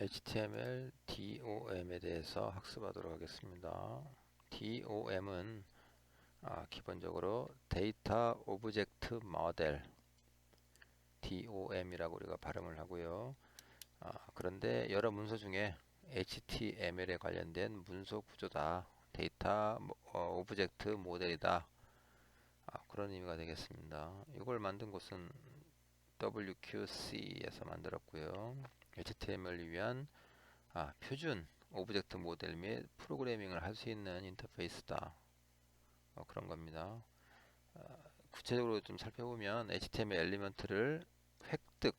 HTML DOM에 대해서 학습하도록 하겠습니다. DOM은 기본적으로 데이터 오브젝트 모델 DOM이라고 우리가 발음을 하고요. 그런데 여러 문서 중에 HTML에 관련된 문서 구조다, 데이터 오브젝트 모델이다, 그런 의미가 되겠습니다. 이걸 만든 곳은 WQC에서 만들었고요. HTML을 위한 표준 오브젝트 모델 및 프로그래밍을 할 수 있는 인터페이스다, 그런 겁니다. 구체적으로 좀 살펴보면 HTML 엘리먼트를 획득,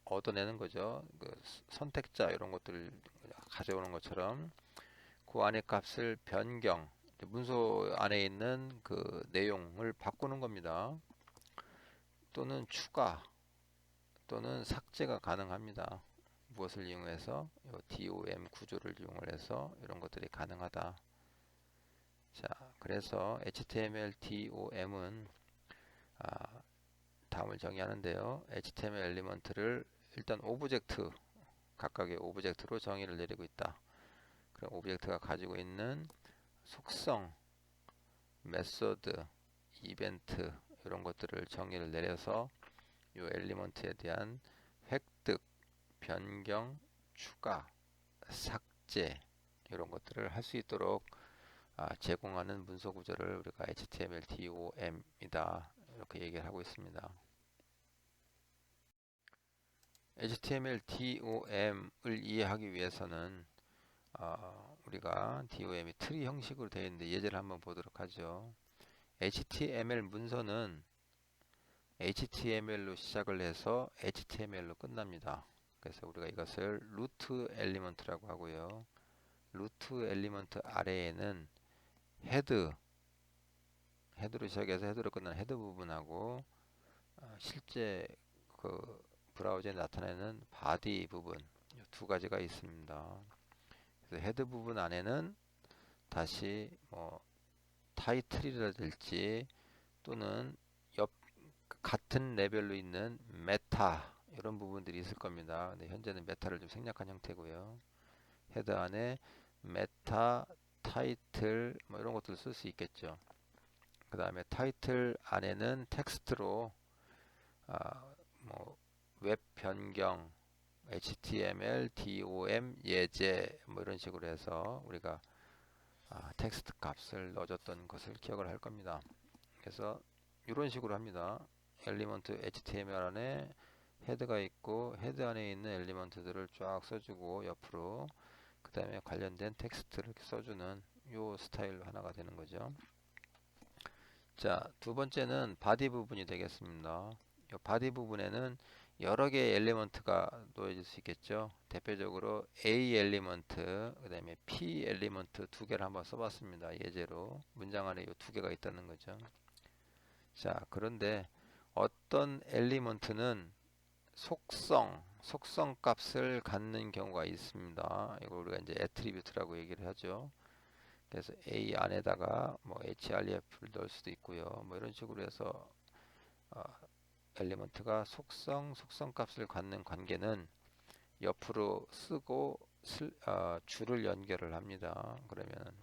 얻어내는 거죠. 선택자 이런 것들을 가져오는 것처럼 그 안에 값을 변경, 문서 안에 있는 그 내용을 바꾸는 겁니다. 또는 추가 또는 삭제가 가능합니다. 무엇을 이용해서? DOM 구조를 이용을 해서 이런 것들이 가능하다. 자, 그래서 HTML DOM은 다음을 정의하는데요. HTML 엘리먼트를 일단 오브젝트, 각각의 오브젝트로 정의를 내리고 있다. 그럼 오브젝트가 가지고 있는 속성, 메소드, 이벤트 이런 것들을 정의를 내려서 이 엘리먼트에 대한 획득, 변경, 추가, 삭제 이런 것들을 할 수 있도록 제공하는 문서 구조를 우리가 HTML DOM이다, 이렇게 얘기를 하고 있습니다. HTML DOM을 이해하기 위해서는 우리가 DOM이 트리 형식으로 되어 있는데 예제를 한번 보도록 하죠. HTML 문서는 HTML로 시작을 해서 HTML로 끝납니다. 그래서 우리가 이것을 루트 엘리먼트라고 하고요. 루트 엘리먼트 아래에는 헤드로 시작해서 헤드로 끝나는 헤드 부분하고 실제 그 브라우저에 나타내는 바디 부분, 두 가지가 있습니다. 그래서 헤드 부분 안에는 다시 타이틀이라든지 또는 같은 레벨로 있는 메타 이런 부분들이 있을 겁니다. 근데 현재는 메타를 좀 생략한 형태고요. 헤드 안에 메타, 타이틀 이런 것들을 쓸 수 있겠죠. 그 다음에 타이틀 안에는 텍스트로 웹 변경, HTML, DOM, 예제 이런 식으로 해서 우리가 텍스트 값을 넣어줬던 것을 기억을 할 겁니다. 그래서 이런 식으로 합니다. 엘리먼트 HTML 안에 헤드가 있고 헤드 안에 있는 엘리먼트들을 쫙 써주고 옆으로 그 다음에 관련된 텍스트를 써주는 요 스타일로 하나가 되는 거죠. 자, 두 번째는 바디 부분이 되겠습니다. 이 바디 부분에는 여러 개의 엘리먼트가 놓여질 수 있겠죠. 대표적으로 A 엘리먼트, 그 다음에 P 엘리먼트 두 개를 한번 써봤습니다. 예제로 문장 안에 이 두 개가 있다는 거죠. 자, 그런데 어떤 엘리먼트는 속성 값을 갖는 경우가 있습니다. 이걸 우리가 이제 애트리뷰트라고 얘기를 하죠. 그래서 A 안에다가 href를 넣을 수도 있고요. 이런 식으로 해서 엘리먼트가 속성 값을 갖는 관계는 옆으로 쓰고 줄을 연결을 합니다. 그러면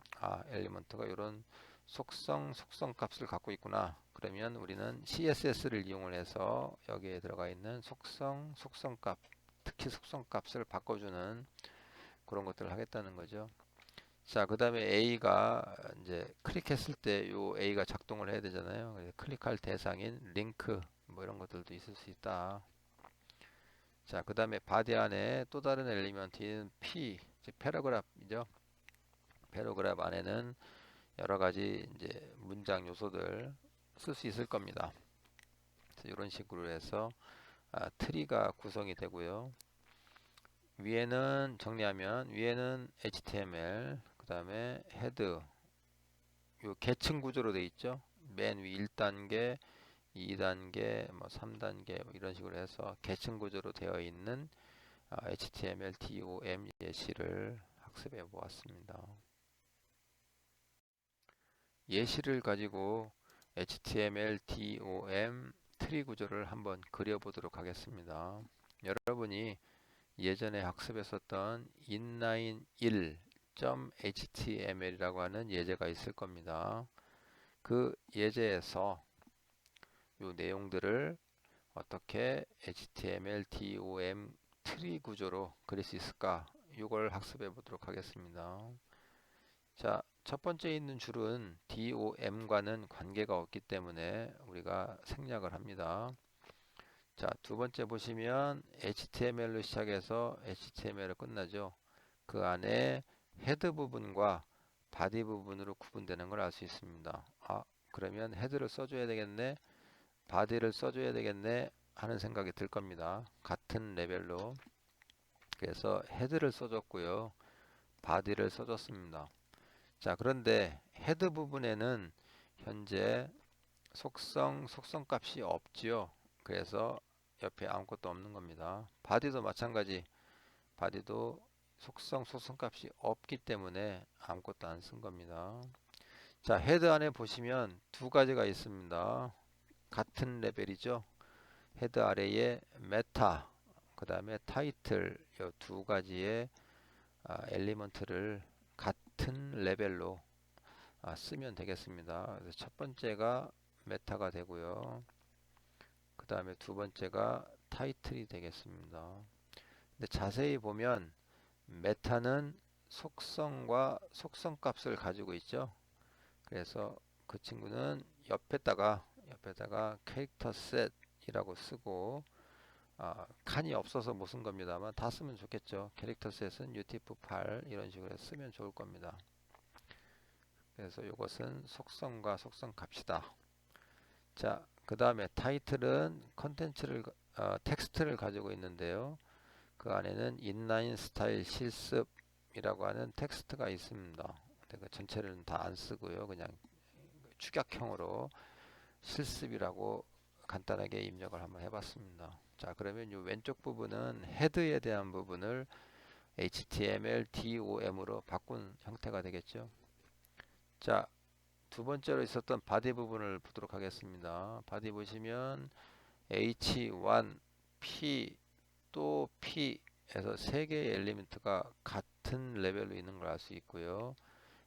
엘리먼트가 이런 속성 값을 갖고 있구나. 그러면 우리는 CSS를 이용을 해서 여기에 들어가 있는 속성 값, 특히 속성 값을 바꿔주는 그런 것들을 하겠다는 거죠. 자, 그 다음에 A가 이제 클릭했을 때 요 A가 작동을 해야 되잖아요. 그래서 클릭할 대상인 링크 이런 것들도 있을 수 있다. 자, 그 다음에 바디 안에 또 다른 엘리먼트인 P, 즉 패러그래프이죠. 패러그래프 안에는 여러 가지 이제 문장 요소들 쓸 수 있을 겁니다. 그래서 이런 식으로 해서 트리가 구성이 되고요. 위에는 정리하면 위에는 HTML, 그 다음에 헤드, 요 계층 구조로 되어 있죠. 맨 위 1단계, 2단계, 3단계 이런 식으로 해서 계층 구조로 되어 있는 HTML DOM 예시를 학습해 보았습니다. 예시를 가지고 HTML DOM 트리 구조를 한번 그려보도록 하겠습니다. 여러분이 예전에 학습했었던 inline 1.html이라고 하는 예제가 있을 겁니다. 그 예제에서 이 내용들을 어떻게 HTML, DOM 트리 구조로 그릴 수 있을까? 이걸 학습해 보도록 하겠습니다. 자, 첫 번째 있는 줄은 DOM과는 관계가 없기 때문에 우리가 생략을 합니다. 자, 두 번째 보시면 HTML로 시작해서 HTML로 끝나죠. 그 안에 헤드 부분과 바디 부분으로 구분되는 걸 알 수 있습니다. 아, 그러면 헤드를 써줘야 되겠네, 바디를 써줘야 되겠네 하는 생각이 들 겁니다. 같은 레벨로. 그래서 헤드를 써줬고요, 바디를 써줬습니다. 자, 그런데 헤드 부분에는 현재 속성 값이 없지요. 그래서 옆에 아무것도 없는 겁니다. 바디도 마찬가지. 바디도 속성 값이 없기 때문에 아무것도 안 쓴 겁니다. 자, 헤드 안에 보시면 두 가지가 있습니다. 같은 레벨이죠. 헤드 아래에 메타, 그 다음에 타이틀, 이 두 가지의 엘리먼트를 같은 레벨로 쓰면 되겠습니다. 그래서 첫 번째가 메타가 되고요. 그 다음에 두 번째가 타이틀이 되겠습니다. 근데 자세히 보면 메타는 속성과 속성 값을 가지고 있죠. 그래서 그 친구는 옆에다가 캐릭터 셋이라고 쓰고, 칸이 없어서 못 쓴 겁니다만 다 쓰면 좋겠죠. 캐릭터 셋은 UTF-8 이런 식으로 쓰면 좋을 겁니다. 그래서 이것은 속성과 속성 값이다. 자, 그 다음에 타이틀은 컨텐츠를 텍스트를 가지고 있는데요. 그 안에는 인라인 스타일 실습이라고 하는 텍스트가 있습니다. 그 전체를 다 안 쓰고요. 그냥 축약형으로 실습이라고 간단하게 입력을 한번 해봤습니다. 자, 그러면 이 왼쪽 부분은 헤드에 대한 부분을 HTML, DOM으로 바꾼 형태가 되겠죠. 자, 두 번째로 있었던 바디 부분을 보도록 하겠습니다. 바디 보시면 H1, P, 또 P에서 세 개의 엘리멘트가 같은 레벨로 있는 걸 알 수 있고요.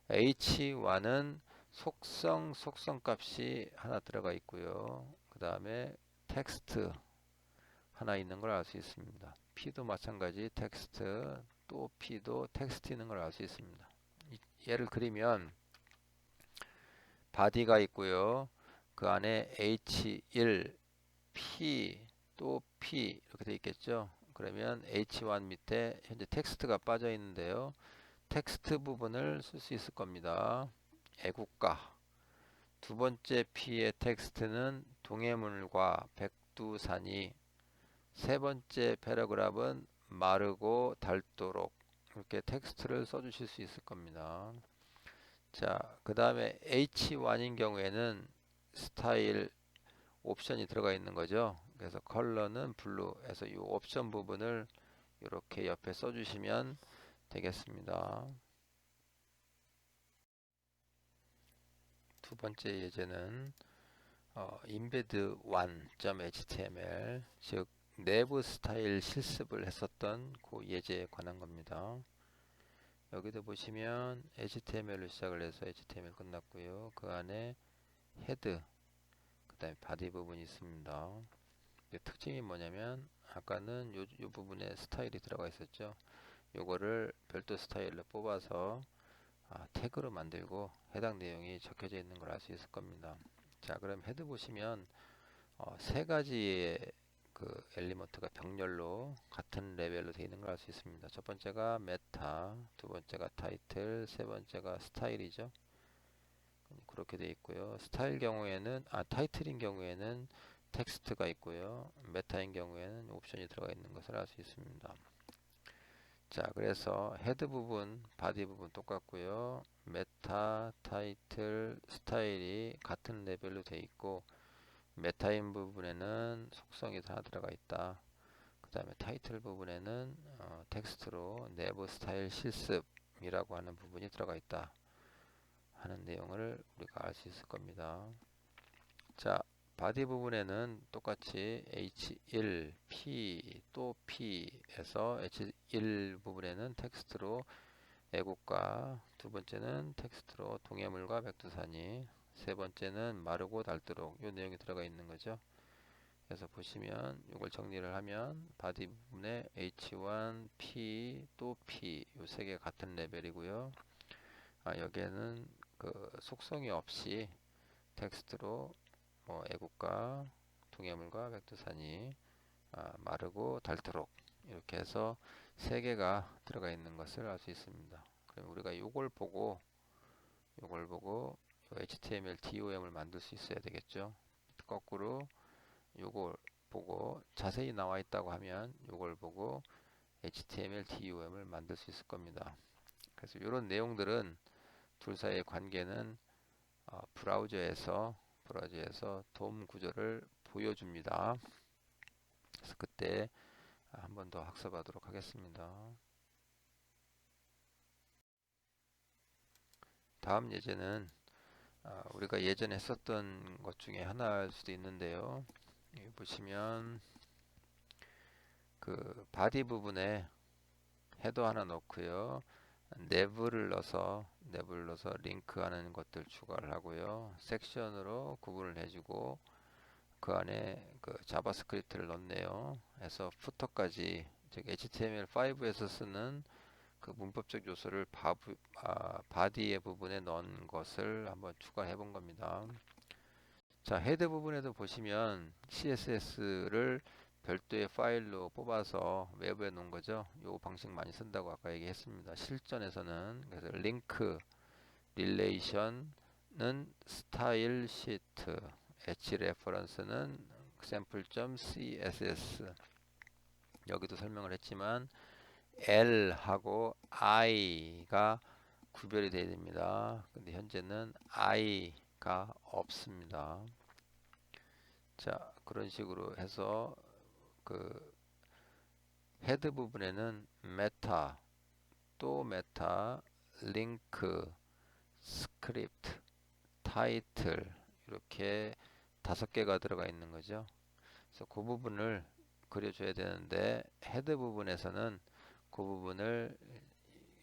H1은 속성 값이 하나 들어가 있고요. 그 다음에 텍스트 하나 있는 걸 알 수 있습니다. P도 마찬가지 텍스트, 또 P도 텍스트 있는 걸 알 수 있습니다. 얘를 그리면 바디가 있고요. 그 안에 H1, P, 또 P 이렇게 되어 있겠죠. 그러면 H1 밑에 현재 텍스트가 빠져 있는데요. 텍스트 부분을 쓸 수 있을 겁니다. 애국가. 두 번째 P의 텍스트는 동해물과 백두산이, 세 번째 패러그래프는 마르고 닳도록, 이렇게 텍스트를 써주실 수 있을 겁니다. 자, 그 다음에 H1인 경우에는 스타일 옵션이 들어가 있는 거죠. 그래서 컬러는 블루에서 이 옵션 부분을 이렇게 옆에 써주시면 되겠습니다. 두 번째 예제는 embed1.html, 즉 내부 스타일 실습을 했었던 그 예제에 관한 겁니다. 여기도 보시면 HTML로 시작을 해서 HTML 끝났고요. 그 안에 헤드, 그 다음에 바디 부분이 있습니다. 특징이 뭐냐면 아까는 요 부분에 스타일이 들어가 있었죠. 요거를 별도 스타일로 뽑아서 태그로 만들고 해당 내용이 적혀져 있는 걸 알 수 있을 겁니다. 자, 그럼 헤드 보시면 세 가지의 그 엘리먼트가 병렬로 같은 레벨로 되어 있는 걸 알 수 있습니다. 첫 번째가 메타, 두 번째가 타이틀, 세 번째가 스타일이죠. 그렇게 되어 있고요. 스타일 경우에는 타이틀인 경우에는 텍스트가 있고요. 메타인 경우에는 옵션이 들어가 있는 것을 알 수 있습니다. 자, 그래서 헤드 부분, 바디 부분 똑같고요. 메타, 타이틀, 스타일이 같은 레벨로 되어 있고, 메타인 부분에는 속성이 다 들어가 있다. 그 다음에 타이틀 부분에는 텍스트로 내부 스타일 실습이라고 하는 부분이 들어가 있다 하는 내용을 우리가 알 수 있을 겁니다. 자, 바디 부분에는 똑같이 H1, P, 또 P에서 H1 부분에는 텍스트로 애국가, 두 번째는 텍스트로 동해물과 백두산이, 세 번째는 마르고 닳도록 이 내용이 들어가 있는 거죠. 그래서 보시면 이걸 정리를 하면 바디 부분에 H1, P, 또 P 이 세 개 같은 레벨이고요. 여기에는 그 속성이 없이 텍스트로 애국가, 동해물과 백두산이 마르고 닳도록 이렇게 해서 세 개가 들어가 있는 것을 알 수 있습니다. 그럼 우리가 요걸 보고 HTML DOM을 만들 수 있어야 되겠죠. 거꾸로 요걸 보고 자세히 나와 있다고 하면 요걸 보고 HTML DOM을 만들 수 있을 겁니다. 그래서 이런 내용들은 둘 사이의 관계는 브라우저에서 DOM 구조를 보여줍니다. 그래서 그때 한 번 더 학습하도록 하겠습니다. 다음 예제는 우리가 예전에 했었던 것 중에 하나일 수도 있는데요. 여기 보시면 그 바디 부분에 헤더 하나 넣고요. nev를 넣어서 링크하는 것들 추가를 하고요. 섹션으로 구분을 해주고 그 안에 그 자바스크립트를 넣네요. 해서 푸터까지 즉 HTML5에서 쓰는 그 문법적 요소를 바디의 부분에 넣은 것을 한번 추가해 본 겁니다. 자, 헤드 부분에도 보시면 CSS를 별도의 파일로 뽑아서 외부에 놓은 거죠. 요 방식 많이 쓴다고 아까 얘기했습니다. 실전에서는 그래서 링크 릴레이션은 스타일 시트, h 레퍼런스는 sample.css 여기도 설명을 했지만 L하고 I가 구별이 되어야 됩니다. 근데 현재는 I가 없습니다. 자, 그런 식으로 해서 그 헤드 부분에는 메타, 또 메타, 링크, 스크립트, 타이틀 이렇게 5개가 들어가 있는 거죠. 그래서 그 부분을 그려줘야 되는데 헤드 부분에서는 그 부분을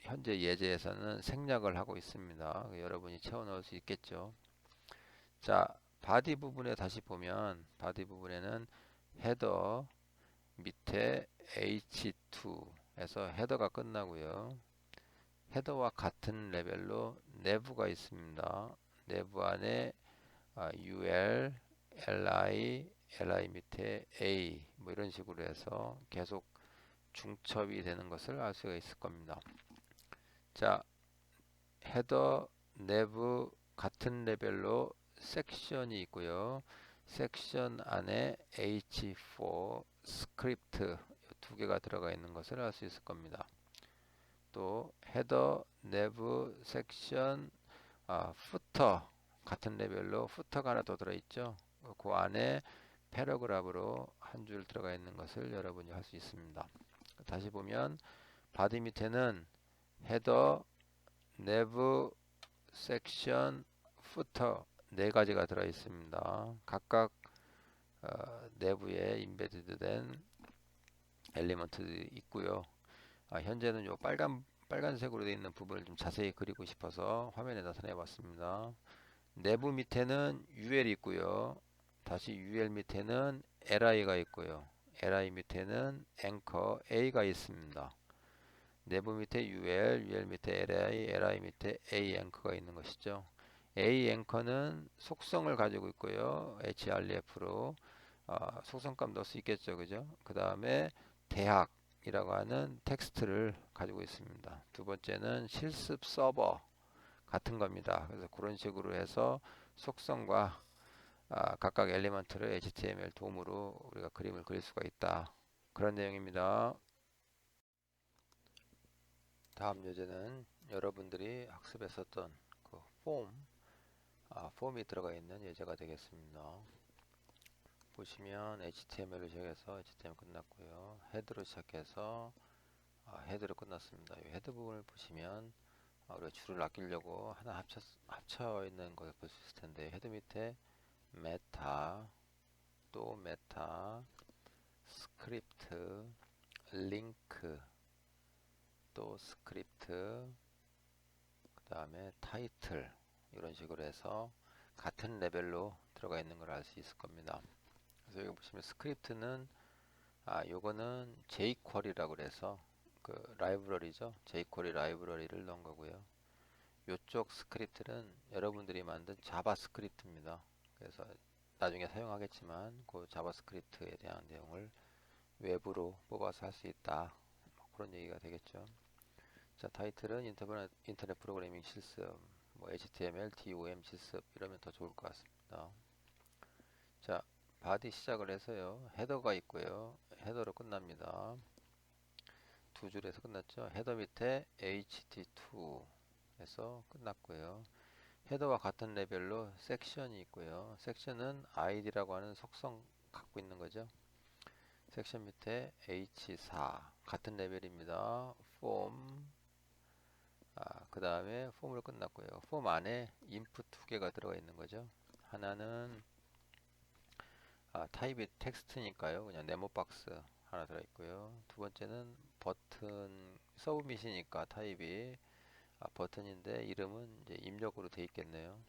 현재 예제에서는 생략을 하고 있습니다. 여러분이 채워 넣을 수 있겠죠. 자, 바디 부분에 다시 보면 바디 부분에는 헤더 밑에 H2에서 헤더가 끝나고요. 헤더와 같은 레벨로 내부가 있습니다. 내부 안에 UL, LI, LI 밑에 A 뭐 이런 식으로 해서 계속 중첩이 되는 것을 알 수가 있을 겁니다. 자, 헤더, 내부 같은 레벨로 섹션이 있고요. 섹션 안에 H4 스크립트 두 개가 들어가 있는 것을 알 수 있을 겁니다. 또 헤더, 내부, 섹션, 푸터 같은 레벨로 푸터가 하나 더 들어있죠. 그 안에 패러그래프로 한 줄 들어가 있는 것을 여러분이 할 수 있습니다. 다시 보면 바디 밑에는 헤더, 내부, 섹션, 푸터 네 가지가 들어 있습니다. 각각 내부에 인베디드 된 엘리먼트들이 있고요. 현재는 요 빨간색으로 되어 있는 부분을 좀 자세히 그리고 싶어서 화면에 나타내 봤습니다. 내부 밑에는 UL이 있고요. 다시 UL 밑에는 LI가 있고요. LI 밑에는 앵커 A가 있습니다. 내부 밑에 UL 밑에 LI, LI 밑에 A 앵커가 있는 것이죠. A 앵커는 속성을 가지고 있고요. href로 속성값 넣을 수 있겠죠, 그죠? 그 다음에 대학이라고 하는 텍스트를 가지고 있습니다. 두 번째는 실습 서버 같은 겁니다. 그래서 그런 식으로 해서 속성과 각각 엘리먼트를 HTML 도움으로 우리가 그림을 그릴 수가 있다. 그런 내용입니다. 다음 예제는 여러분들이 학습했었던 그 폼이 들어가 있는 예제가 되겠습니다. 보시면 HTML을 시작해서 HTML 끝났고요. 헤드로 시작해서 헤드로 끝났습니다. 이 헤드 부분을 보시면 우리가 줄을 아끼려고 하나 합쳐 있는 것을 볼 수 있을 텐데 헤드 밑에 메타, 또 메타, 스크립트, 링크, 또 스크립트, 그 다음에 타이틀, 이런 식으로 해서 같은 레벨로 들어가 있는 걸 알 수 있을 겁니다. 그래서 여기 보시면 스크립트는 요거는 jQuery라고 그래서 그 라이브러리죠. jQuery 라이브러리를 넣은 거고요. 요쪽 스크립트는 여러분들이 만든 자바스크립트입니다. 그래서 나중에 사용하겠지만 그 자바스크립트에 대한 내용을 외부로 뽑아서 할 수 있다. 뭐 그런 얘기가 되겠죠. 자, 타이틀은 인터넷 프로그래밍 실습, 뭐 HTML, DOM 실습 이러면 더 좋을 것 같습니다. 자, 바디 시작을 해서요. 헤더가 있고요. 헤더로 끝납니다. 두 줄에서 끝났죠. 헤더 밑에 HT2 해서 끝났고요. 헤더와 같은 레벨로 섹션이 있고요. 섹션은 id라고 하는 속성 갖고 있는 거죠. 섹션 밑에 H4 같은 레벨입니다. 폼, 그 다음에 폼으로 끝났고요. 폼 안에 인풋 두 개가 들어가 있는 거죠. 하나는 타입이 텍스트니까요. 그냥 네모 박스 하나 들어 있고요. 두 번째는 버튼 서브밋이니까 타입이 버튼인데 이름은 이제 입력으로 돼 있겠네요.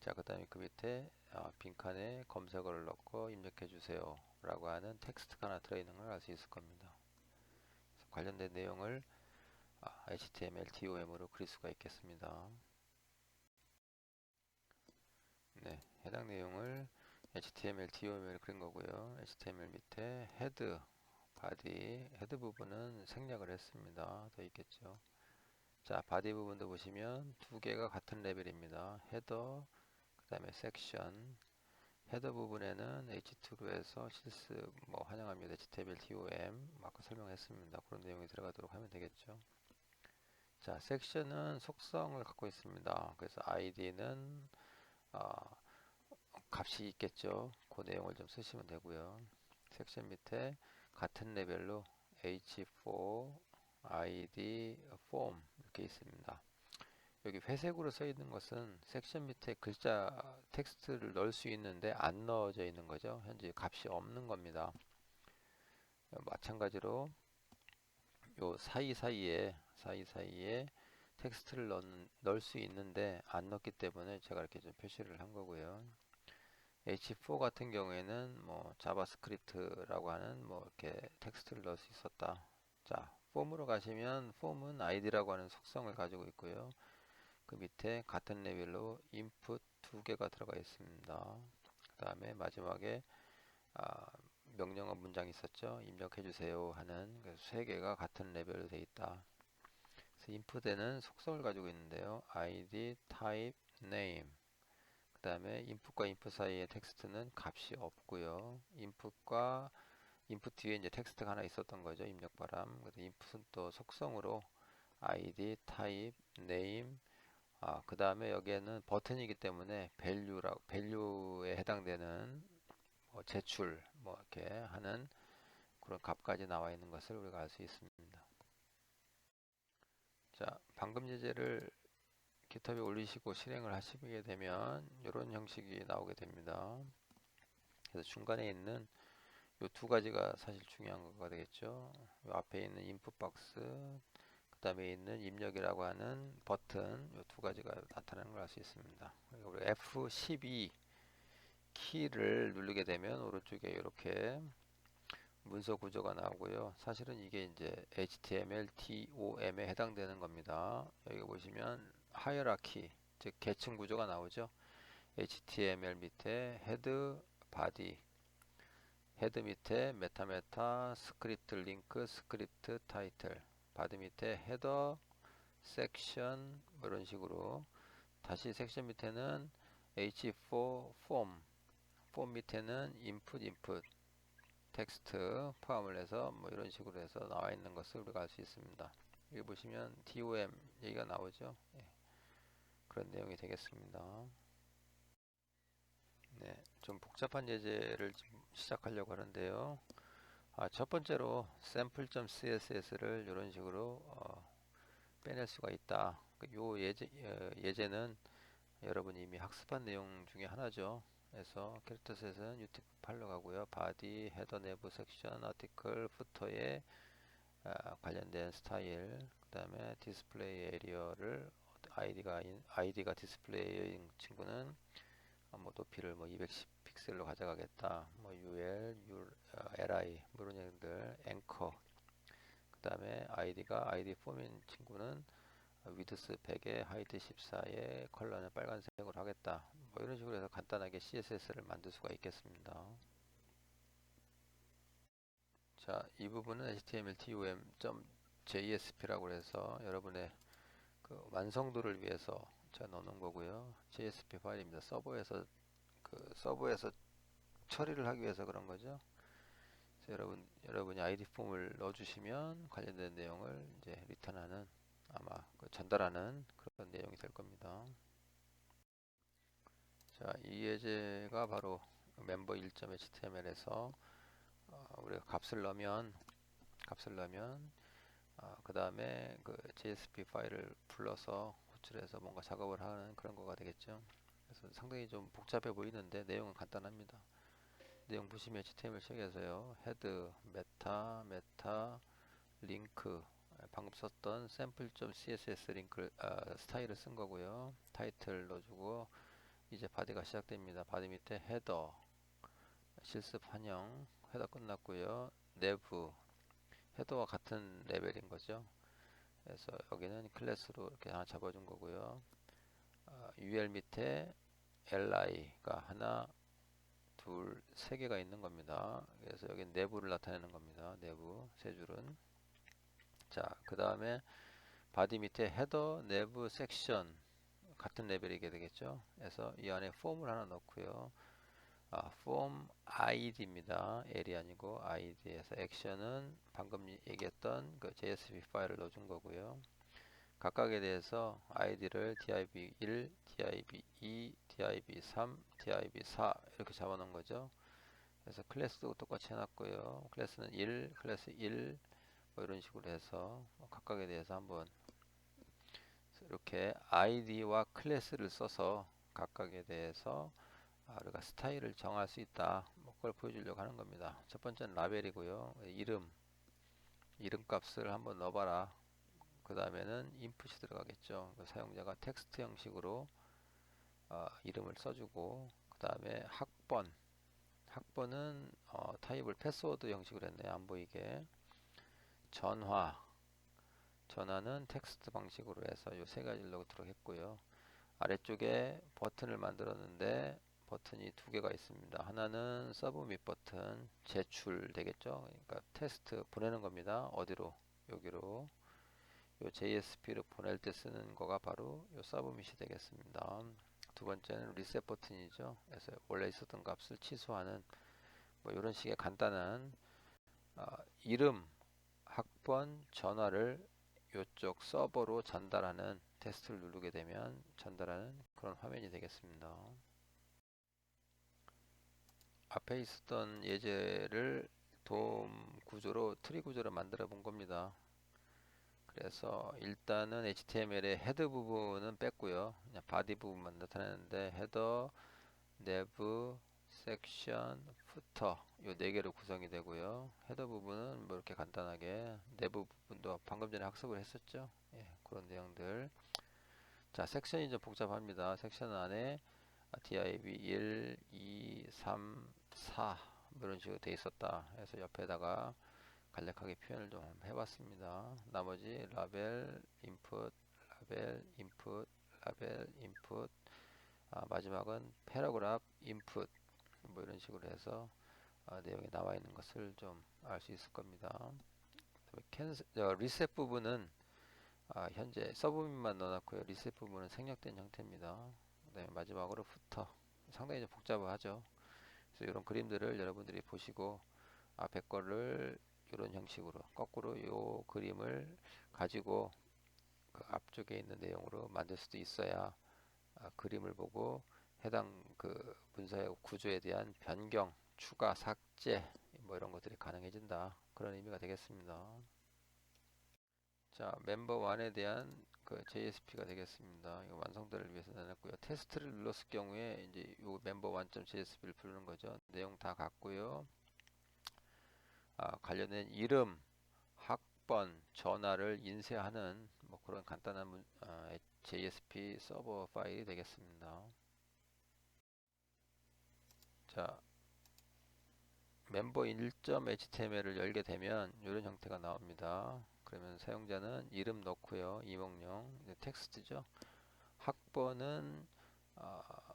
자, 그 다음에 그 밑에 빈칸에 검색어를 넣고 입력해 주세요 라고 하는 텍스트가 하나 들어있는 걸 알 수 있을 겁니다. 그래서 관련된 내용을 HTML, DOM으로 그릴 수가 있겠습니다. 네, 해당 내용을 HTML, DOM으로 그린 거고요. HTML 밑에 헤드, 바디, 헤드 부분은 생략을 했습니다. 더 있겠죠. 자, 바디 부분도 보시면 두 개가 같은 레벨입니다. 헤더, 그 다음에 섹션. 헤더 부분에는 H2로 해서 실습 뭐 환영합니다. HTML, DOM 아까 설명했습니다. 그런 내용이 들어가도록 하면 되겠죠. 자, 섹션은 속성을 갖고 있습니다. 그래서 id는 값이 있겠죠. 그 내용을 좀 쓰시면 되고요. 섹션 밑에 같은 레벨로 h4 id form 이렇게 있습니다. 여기 회색으로 써 있는 것은 섹션 밑에 글자 텍스트를 넣을 수 있는데 안 넣어져 있는 거죠. 현재 값이 없는 겁니다. 마찬가지로 요 사이사이에 텍스트를 넣을 수 있는데 안 넣기 때문에 제가 이렇게 좀 표시를 한 거고요. H4 같은 경우에는 뭐 자바스크립트라고 하는 뭐 이렇게 텍스트를 넣을 수 있었다. 자, 폼으로 가시면 폼은 id라고 하는 속성을 가지고 있고요. 그 밑에 같은 레벨로 input 두 개가 들어가 있습니다. 그 다음에 마지막에 명령어 문장이 있었죠. 입력해 주세요 하는 세 개가 같은 레벨로 되어 있다. 그래서 input에는 속성을 가지고 있는데요. id, type, name. 그 다음에 input과 input 사이의 텍스트는 값이 없고요. input 뒤에 이제 텍스트가 하나 있었던 거죠. 입력 바람. 그래서 input은 또 속성으로 id, type, name. 그 다음에 여기에는 버튼이기 때문에 value에 해당되는 뭐 제출 뭐 이렇게 하는 그런 값까지 나와 있는 것을 우리가 알 수 있습니다. 자, 방금 예제를 GitHub에 올리시고 실행을 하시게 되면 이런 형식이 나오게 됩니다. 그래서 중간에 있는 이 두 가지가 사실 중요한 거가 되겠죠. 이 앞에 있는 인풋 박스, 그 다음에 있는 입력이라고 하는 버튼, 이 두 가지가 나타나는 걸 알 수 있습니다. 우리 F12 키를 누르게 되면 오른쪽에 이렇게 문서 구조가 나오고요. 사실은 이게 이제 HTML, DOM에 해당되는 겁니다. 여기 보시면 하이어라키, 즉 계층 구조가 나오죠. HTML 밑에 헤드, 바디, 헤드 밑에 메타, 스크립트 링크, 스크립트 타이틀, 바디 밑에 헤더, 섹션 뭐 이런 식으로 다시 섹션 밑에는 H4 폼 밑에는 인풋 텍스트 포함을 해서 뭐 이런 식으로 해서 나와 있는 것을 우리가 알 수 있습니다. 여기 보시면 DOM 얘기가 나오죠. 예, 그런 내용이 되겠습니다. 네, 좀 복잡한 예제를 시작하려고 하는데요. 첫 번째로 sample.css를 이런 식으로 빼낼 수가 있다. 요 예제는 여러분이 이미 학습한 내용 중에 하나죠. 그래서 캐릭터셋은 UTF 8로 가고요. 바디, 헤더, 내부 섹션, 아티클, 부터에 관련된 스타일, 그 다음에 디스플레이 에리어를 아이디가 디스플레이인 친구는 뭐 높이를 뭐 210 픽셀로 가져가겠다. 뭐 UL, LI 뭐 이런 얘기들, 앵커. 그 다음에 아이디가 아이디 폼인 친구는 위드스 100에 하이트 14에 컬러는 빨간색으로 하겠다. 뭐 이런 식으로 해서 간단하게 CSS를 만들 수가 있겠습니다. 자, 이 부분은 HTML, TOM.JSP라고 해서 여러분의 그 완성도를 위해서 제가 넣는 거고요. JSP 파일입니다. 서버에서 처리를 하기 위해서 그런 거죠. 그래서 여러분이 아이디 폼을 넣어주시면 관련된 내용을 이제 리턴하는 아마 전달하는 그런 내용이 될 겁니다. 자, 이 예제가 바로 멤버 1.html에서 우리가 값을 넣으면 그 다음에 그 JSP 파일을 불러서 호출해서 뭔가 작업을 하는 그런 거가 되겠죠. 그래서 상당히 좀 복잡해 보이는데 내용은 간단합니다. 내용 보시면 HTML 책에서요. 헤드, 메타, 링크, 방금 썼던 샘플.css 링크 스타일을 쓴 거고요. 타이틀 넣어주고 이제 바디가 시작됩니다. 바디 밑에 헤더, 실습 환영, 헤더 끝났고요. 내부, 헤더와 같은 레벨인 거죠. 그래서 여기는 클래스로 이렇게 하나 잡아준 거고요. UL 밑에 LI가 하나, 둘, 세 개가 있는 겁니다. 그래서 여기 내부를 나타내는 겁니다. 내부 세 줄은. 자, 그 다음에 바디 밑에 헤더, 내부 섹션 같은 레벨이게 되겠죠. 그래서 이 안에 폼을 하나 넣고요. 폼 id입니다. L이 아니고 id에서 액션은 방금 얘기했던 그 JSP 파일을 넣어준 거고요. 각각에 대해서 id를 div1, div2, div3, div4 이렇게 잡아놓은 거죠. 그래서 클래스도 똑같이 해놨고요. 클래스는 1, 클래스 1 뭐 이런 식으로 해서 각각에 대해서 한번 이렇게 id와 클래스를 써서 각각에 대해서 우리가 스타일을 정할 수 있다. 뭐 그걸 보여주려고 하는 겁니다. 첫 번째는 라벨이고요. 이름 값을 한번 넣어봐라. 그 다음에는 인풋이 들어가겠죠. 그 사용자가 텍스트 형식으로 이름을 써주고 그 다음에 학번은 타입을 패스워드 형식으로 했네요. 안 보이게. 전화는 텍스트 방식으로 해서 이 세 가지를 넣도록 했고요. 아래쪽에 버튼을 만들었는데 버튼이 두 개가 있습니다. 하나는 서브밋 버튼, 제출 되겠죠. 그러니까 테스트 보내는 겁니다. 어디로? 여기로. 요 JSP를 보낼 때 쓰는 거가 바로 요 서브밋이 되겠습니다. 두 번째는 리셋 버튼이죠. 그래서 원래 있었던 값을 취소하는 뭐 이런 식의 간단한 이름, 학번, 전화를 이쪽 서버로 전달하는 테스트를 누르게 되면 전달하는 그런 화면이 되겠습니다. 앞에 있었던 예제를 돔 구조로 트리 구조로 만들어 본 겁니다. 그래서 일단은 HTML의 헤드 부분은 뺐고요. 그냥 바디 부분만 나타내는데 헤더, 내부, 섹션, 부터 요 네 개로 구성이 되고요. 헤더 부분은 뭐 이렇게 간단하게 내부 부분도 방금 전에 학습을 했었죠. 예, 그런 내용들. 자, 섹션이 좀 복잡합니다. 섹션 안에 div 1, 2, 3, 4 이런 식으로 돼 있었다. 그래서 옆에다가 간략하게 표현을 좀 해봤습니다. 나머지 라벨, 인풋, 라벨, 인풋, 라벨, 인풋, 마지막은 패러그래프, 인풋 뭐 이런 식으로 해서 내용이 나와 있는 것을 좀 알 수 있을 겁니다. 리셋 부분은 현재 서브밋만 넣어놨고요. 리셋 부분은 생략된 형태입니다. 그다음에 마지막으로 부터 상당히 좀 복잡하죠. 그래서 이런 그림들을 여러분들이 보시고 앞에 거를 이런 형식으로 거꾸로 이 그림을 가지고 그 앞쪽에 있는 내용으로 만들 수도 있어야 그림을 보고 해당 그 문서의 구조에 대한 변경, 추가, 삭제 뭐 이런 것들이 가능해진다. 그런 의미가 되겠습니다. 자, 멤버 1에 대한 그 JSP가 되겠습니다. 이거 완성도를 위해서 내놨고요. 테스트를 눌렀을 경우에 이제 요 member1.jsp를 부르는 거죠. 내용 다 같고요. 관련된 이름, 학번, 전화를 인쇄하는 뭐 그런 간단한 JSP 서버 파일이 되겠습니다. 자, member 1.html을 열게 되면 이런 형태가 나옵니다. 그러면 사용자는 이름 넣고요. 이목령, 이제 텍스트죠. 학번은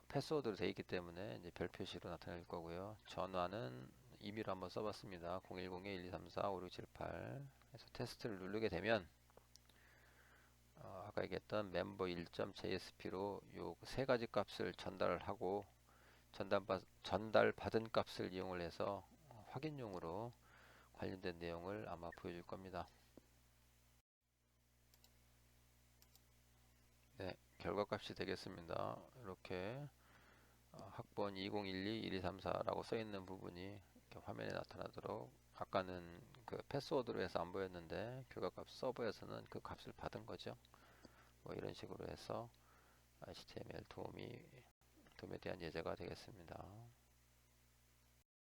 패스워드로 되어 있기 때문에 이제 별 표시로 나타낼 거고요. 전화는 임의로 한번 써봤습니다. 010-1234-5678 해서 테스트를 누르게 되면 아까 얘기했던 member 1.jsp로 요 세 가지 값을 전달하고 전달받은 값을 이용을 해서 확인용으로 관련된 내용을 아마 보여줄 겁니다. 네, 결과값이 되겠습니다. 이렇게 학번 2012-1234라고 써 있는 부분이 이렇게 화면에 나타나도록, 아까는 그 패스워드로 해서 안 보였는데 결과값 서버에서는 그 값을 받은 거죠. 뭐 이런 식으로 해서 HTML 도움에 대한 예제가 되겠습니다.